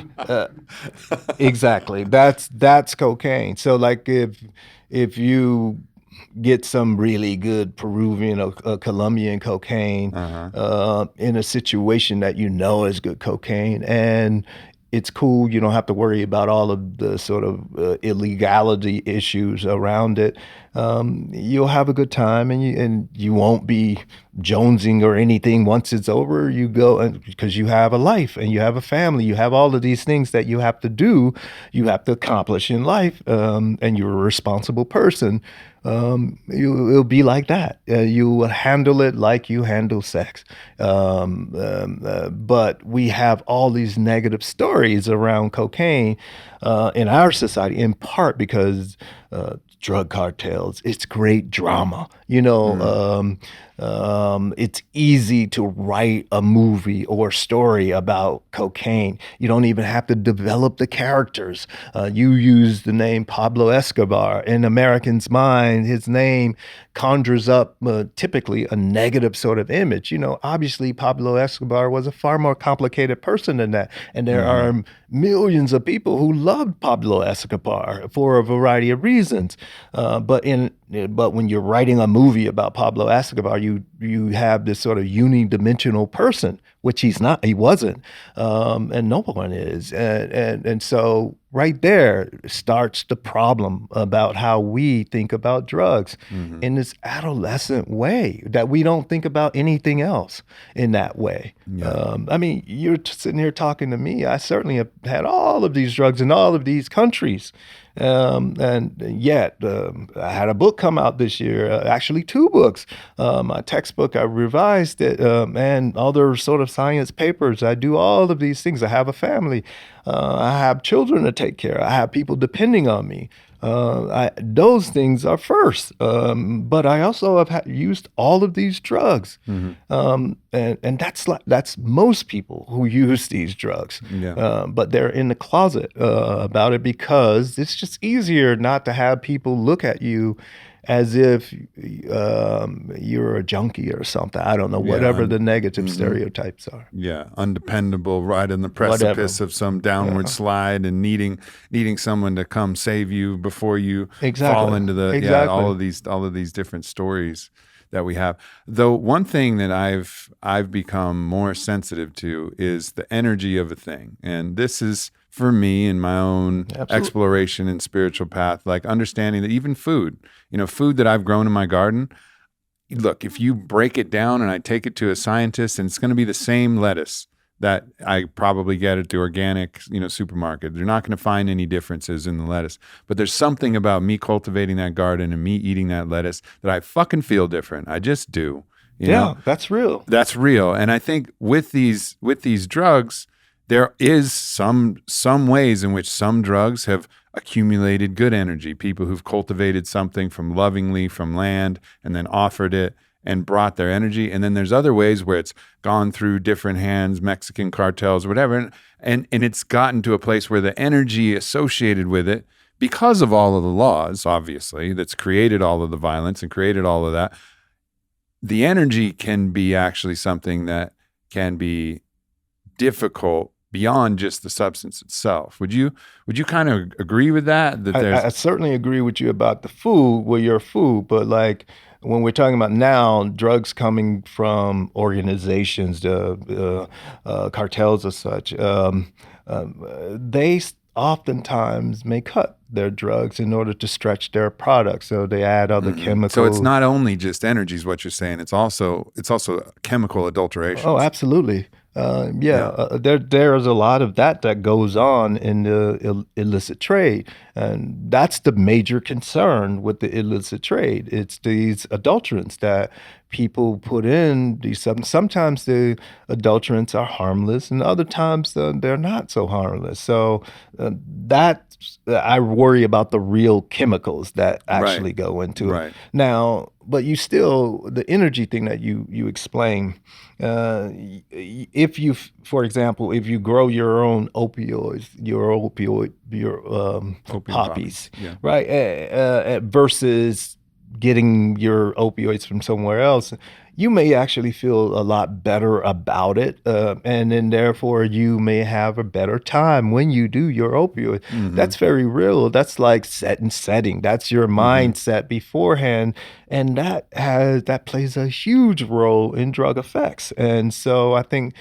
Exactly. That's cocaine. So, like, if you get some really good Peruvian or Colombian cocaine in a situation that is good cocaine, and it's cool, you don't have to worry about all of the sort of illegality issues around it. You'll have a good time, and you won't be jonesing or anything. Once it's over, you go, because you have a life and you have a family, you have all of these things that you have to do, you have to accomplish in life, and you're a responsible person. It'll be like that. You will handle it like you handle sex. But we have all these negative stories around cocaine in our society, in part because drug cartels, it's great drama. It's easy to write a movie or story about cocaine. You don't even have to develop the characters. You use the name Pablo Escobar. In Americans' mind, his name conjures up typically a negative sort of image. Obviously Pablo Escobar was a far more complicated person than that. And there are millions of people who loved Pablo Escobar for a variety of reasons. But when you're writing a movie about Pablo Escobar, you have this sort of unidimensional person. which he's not, he wasn't, and no one is. And so right there starts the problem about how we think about drugs in this adolescent way, that we don't think about anything else in that way. I mean, you're sitting here talking to me. I certainly have had all of these drugs in all of these countries. And yet, I had a book come out this year, actually 2 books. My textbook, I revised it, and other sort of science papers. I do all of these things. I have a family. I have children to take care of. I have people depending on me. Those things are first. But I also have used all of these drugs. And that's most people who use these drugs. But they're in the closet about it because it's just easier not to have people look at you as if you're a junkie or something. I don't know, whatever the negative stereotypes are. Yeah, undependable, right on the precipice of some downward slide, and needing someone to come save you before you fall into the all of these different stories that we have. Though one thing that I've become more sensitive to is the energy of a thing, and this is for me in my own exploration and spiritual path, like understanding that even food, food that I've grown in my garden, look, if you break it down and I take it to a scientist, and it's going to be the same lettuce that I probably get at the organic, supermarket. They're not going to find any differences in the lettuce. But there's something about me cultivating that garden and me eating that lettuce that I fucking feel different. I just do. You know? That's real. That's real. And I think with these drugs, there is some ways in which some drugs have accumulated good energy. People who've cultivated something from land and then offered it and brought their energy. And then there's other ways where it's gone through different hands, Mexican cartels, or whatever. And it's gotten to a place where the energy associated with it, because of all of the laws, obviously, that's created all of the violence and created all of that, the energy can be actually something that can be difficult beyond just the substance itself. Would you kind of agree with that? I certainly agree with you about the food, your food, but like when we're talking about now drugs coming from organizations, the cartels or such, they oftentimes may cut their drugs in order to stretch their products. So they add other chemicals. So it's not only just energy is what you're saying. It's also chemical adulteration. Oh, absolutely. There's a lot of that goes on in the illicit trade, and that's the major concern with the illicit trade. It's these adulterants that people put in. Sometimes the adulterants are harmless, and other times they're not so harmless. So I worry about the real chemicals that actually go into it. Now, but the energy thing that you explain, if you, for example, if you grow your own opioids, your poppies, right, versus getting your opioids from somewhere else, you may actually feel a lot better about it, and then therefore you may have a better time when you do your opioid. That's very real. That's like setting. That's your mindset beforehand, and that plays a huge role in drug effects. And so I think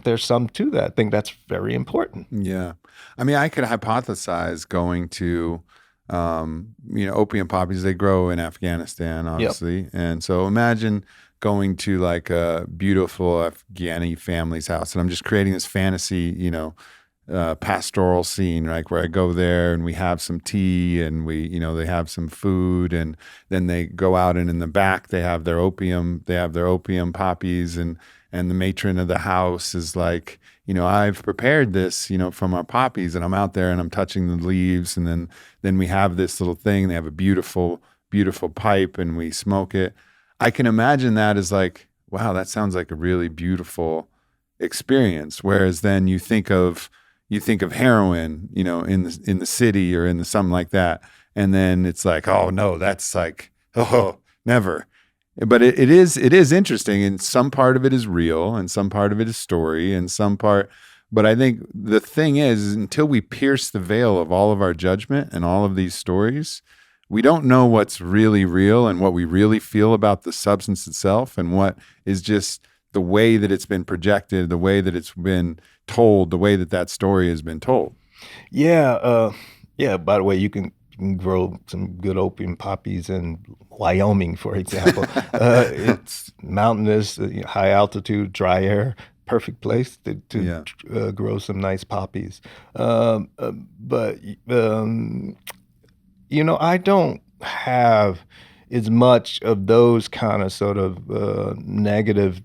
there's some to that. I think that's very important. Yeah, I mean, I could hypothesize going to opium poppies, they grow in Afghanistan, obviously. And so imagine going to like a beautiful Afghani family's house, and I'm just creating this fantasy, pastoral scene, right? Where I go there and we have some tea and they have some food, and then they go out and in the back they have their opium poppies, and the matron of the house is like, I've prepared this, from our poppies, and I'm out there and I'm touching the leaves, and then we have this little thing. They have a beautiful, beautiful pipe, and we smoke it. I can imagine that as like, wow, that sounds like a really beautiful experience. Whereas then you think of heroin, in the city or in the something like that, and then it's like, oh no, that's like, oh, never. But it is interesting, and some part of it is real, and some part of it is story, and some part. But I think the thing is until we pierce the veil of all of our judgment and all of these stories, we don't know what's really real and what we really feel about the substance itself, and what is just the way that it's been projected, the way that it's been told, the way that that story has been told. Yeah, yeah. By the way, you can grow some good opium poppies in Wyoming, for example. It's mountainous, high altitude, dry air, perfect place to grow some nice poppies. But I don't have as much of those kind of sort of negative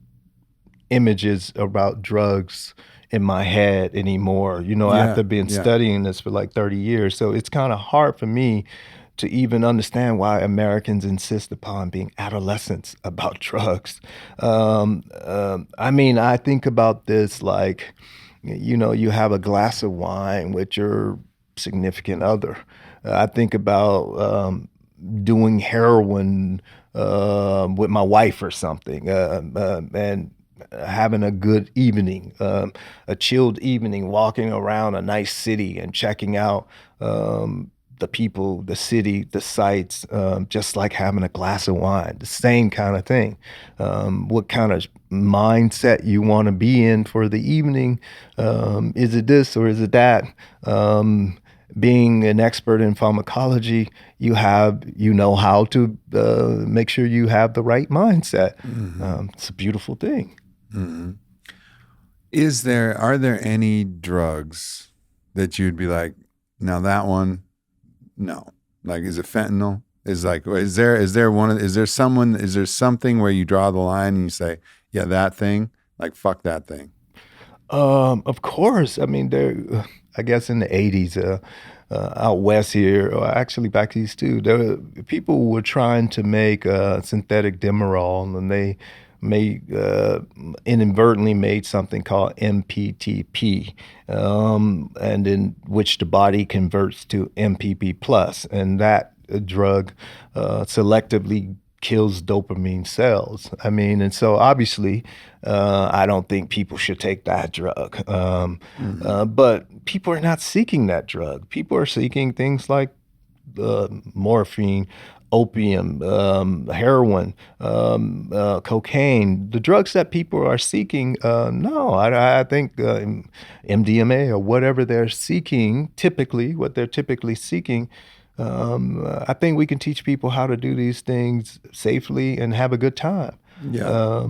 images about drugs in my head anymore, after being studying this for like 30 years. So it's kind of hard for me to even understand why Americans insist upon being adolescents about drugs. I mean, I think about this like, you have a glass of wine with your significant other. I think about doing heroin with my wife or something, and having a good evening, a chilled evening, walking around a nice city and checking out the people, the city, the sights, just like having a glass of wine, the same kind of thing. What kind of mindset you want to be in for the evening? Is it this or is it that? Being an expert in pharmacology, you know how to make sure you have the right mindset. It's a beautiful thing. Mm-hmm. Are there any drugs that you'd be like, now that one, no? Like, is it fentanyl? Is there something where you draw the line and you say, yeah, that thing, like, fuck that thing? Of course. I mean, I guess in the 80s, out west here, or actually back east too, people were trying to make synthetic Demerol, and they inadvertently made something called MPTP, and in which the body converts to MPP plus, and that drug selectively kills dopamine cells. I mean, and so obviously, I don't think people should take that drug. But people are not seeking that drug. People are seeking things like morphine, opium, heroin, cocaine, the drugs that people are seeking. No, I think MDMA or whatever they're seeking, what they're typically seeking, I think we can teach people how to do these things safely and have a good time. Yeah.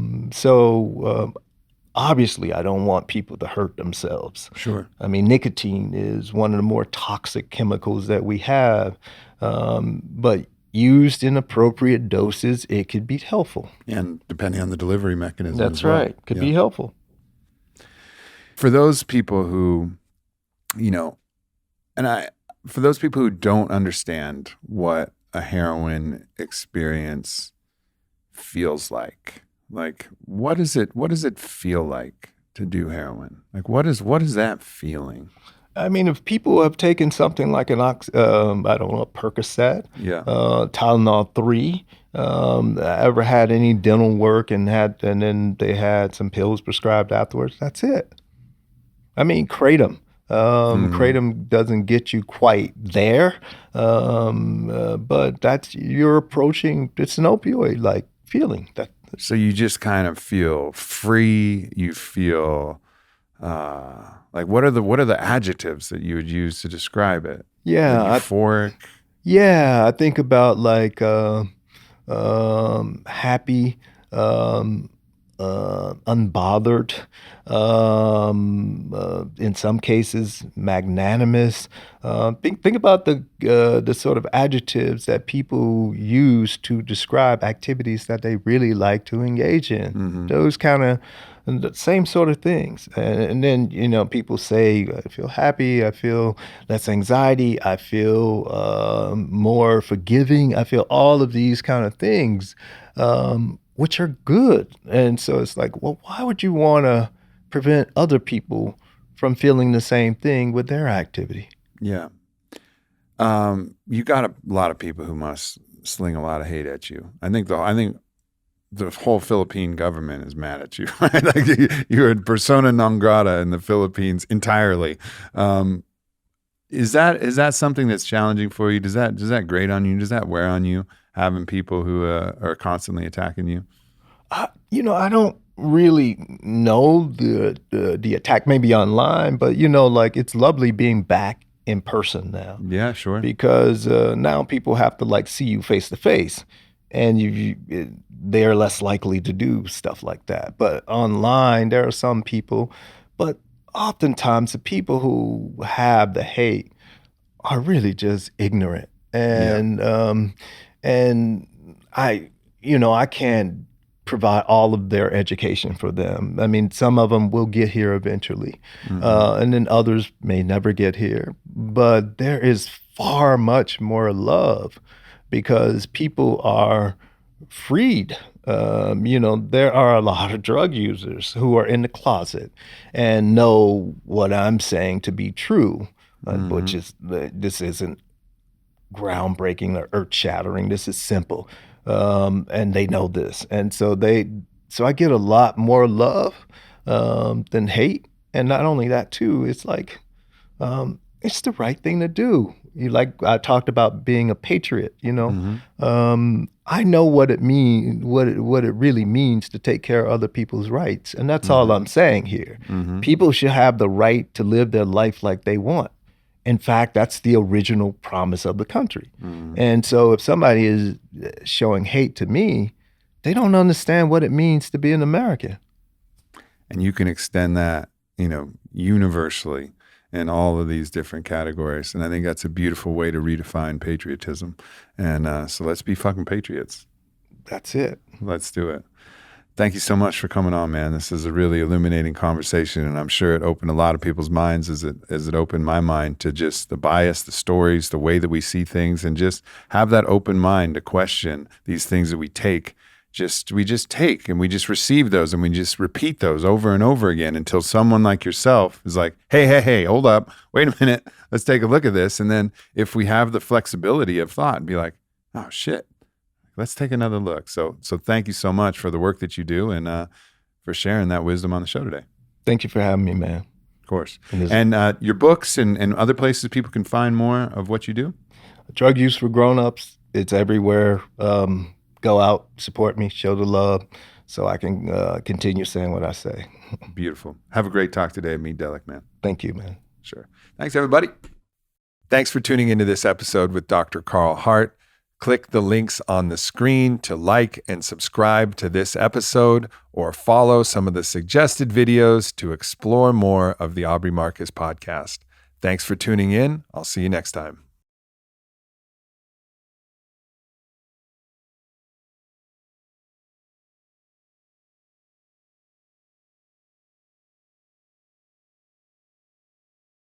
Obviously, I don't want people to hurt themselves. Sure. I mean, nicotine is one of the more toxic chemicals that we have, but used in appropriate doses, it could be helpful. And depending on the delivery mechanism. That's right. Could be helpful. For those people who, for those people who don't understand what a heroin experience feels like what does it feel like to do heroin? Like, what is that feeling? I mean, if people have taken something like a Percocet, Tylenol 3, ever had any dental work and then they had some pills prescribed afterwards, that's it. I mean, kratom. Kratom doesn't get you quite there, but you're approaching. It's an opioid-like feeling. So you just kind of feel free. You feel like what are the adjectives that you would use to describe it? Yeah, like euphoric. I think about like happy, unbothered, in some cases magnanimous. Think about the sort of adjectives that people use to describe activities that they really like to engage in. Mm-hmm. Those kind of the same sort of things. And then, people say, I feel happy, I feel less anxiety, I feel more forgiving, I feel all of these kind of things, which are good. And so it's like, well, why would you want to prevent other people from feeling the same thing with their activity? Yeah. You got a lot of people who must sling a lot of hate at you. I think the whole Philippine government is mad at you. Right? Like you're persona non grata in the Philippines entirely. Is that something that's challenging for you? Does that grate on you? Does that wear on you, having people who are constantly attacking you? I don't really know the attack maybe online, but like it's lovely being back in person now. Yeah, sure. Because now people have to like see you face to face, and they're less likely to do stuff like that. But online, there are some people, but oftentimes the people who have the hate are really just ignorant, and I can't provide all of their education for them. I mean, some of them will get here eventually, and then others may never get here. But there is far much more love because people are freed. There are a lot of drug users who are in the closet and know what I'm saying to be true, which is this isn't groundbreaking or earth-shattering. This is simple, and they know this, and so I get a lot more love than hate. And not only that, too, it's like it's the right thing to do. Like I talked about being a patriot. I know what it means, what it really means to take care of other people's rights, and that's all I'm saying here. People should have the right to live their life like they want. In fact, that's the original promise of the country. And so if somebody is showing hate to me, they don't understand what it means to be an American. And you can extend that, universally in all of these different categories. And I think that's a beautiful way to redefine patriotism. And so let's be fucking patriots. That's it. Let's do it. Thank you so much for coming on, man. This is a really illuminating conversation, and I'm sure it opened a lot of people's minds as it opened my mind to just the bias, the stories, the way that we see things, and just have that open mind to question these things that we take. We just take and we just receive those and we just repeat those over and over again until someone like yourself is like, hey, hold up, wait a minute, let's take a look at this. And then if we have the flexibility of thought and be like, oh shit, let's take another look. So thank you so much for the work that you do and for sharing that wisdom on the show today. Thank you for having me, man. Of course. And your books and other places people can find more of what you do? Drug Use for Grownups. It's everywhere. Go out, support me, show the love so I can continue saying what I say. Beautiful. Have a great talk today at Meet Delic, man. Thank you, man. Sure. Thanks, everybody. Thanks for tuning into this episode with Dr. Carl Hart. Click the links on the screen to like and subscribe to this episode or follow some of the suggested videos to explore more of the Aubrey Marcus podcast. Thanks for tuning in. I'll see you next time.